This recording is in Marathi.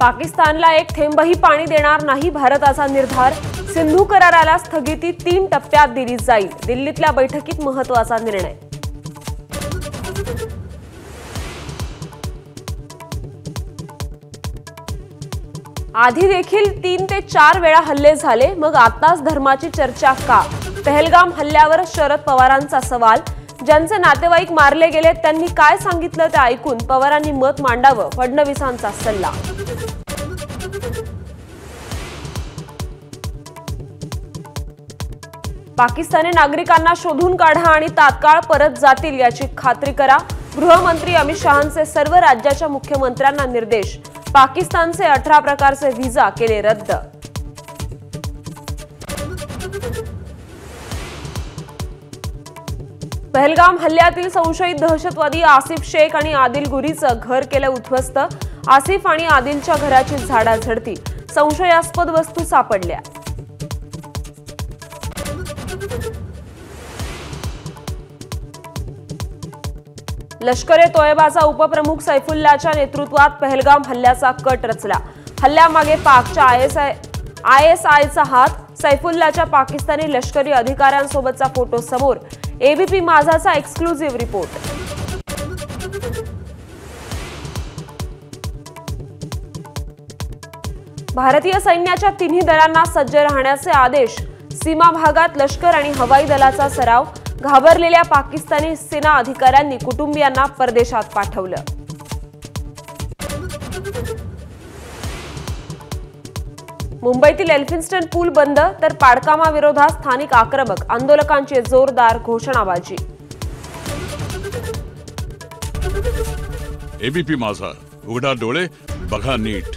पाकिस्तानला एक थेंबही पाणी देणार नाही भारताचा निर्धार। सिंधू कराराला स्थगिती 3 टप्प्यात दिली जाईल। दिल्लीतल्या बैठकीत महत्त्वाचा निर्णय। आधी देखील 3 ते 4 वेळा हल्ले झाले, मग आताच धर्माची चर्चा का? पहलगाम हल्ल्यावर शरद पवारांचा सवाल। ज्यांचे नातेवाईक मारले गेले त्यांनी काय सांगितलं ते ऐकून पवारांनी मत मांडावं, फडणवीसांचा सल्ला। पाकिस्तानी नागरिकांना शोधून काढा आणि तात्काळ परत जातील याची खात्री करा। गृहमंत्री अमित शहांचे सर्व राज्याच्या मुख्यमंत्र्यांना निर्देश। पाकिस्तानचे 18 प्रकारचे व्हिसा केले रद्द। पहलगाम हल्ल्यातील संशयित दहशतवादी आसिफ शेख आणि आदिल गुरीचं घर केलं उद्ध्वस्त। आसिफ आणि आदिलच्या घराची झाडाझडती, संशयास्पद वस्तू सापडल्या। लष्कर-ए तोयबाचा उपप्रमुख सैफुल्लाच्या नेतृत्वात पहलगाम हल्ल्याचा कट रचला। हल्ल्यामागे पाकच्या आयएसआयचा हात। सैफुल्लाच्या पाकिस्तानी लष्करी अधिकाऱ्यांसोबतचा फोटो समोर। एबीपी माझाचा एक्सक्लुझिव्ह रिपोर्ट। भारतीय सैन्याच्या तिन्ही दलांना सज्ज राहण्याचे आदेश। सीमा भागात लष्कर आणि हवाई दलाचा सराव। घाबरलेल्या पाकिस्तानी सेना अधिकाऱ्यांनी कुटुंबियांना परदेशात पाठवलं। मुंबईतील एल्फिन्स्टन पूल बंद, तर पाडकामाविरोधात स्थानिक आक्रमक आंदोलकांची जोरदार घोषणाबाजी। एबीपी माझा, उघडा डोळे बघा नीट।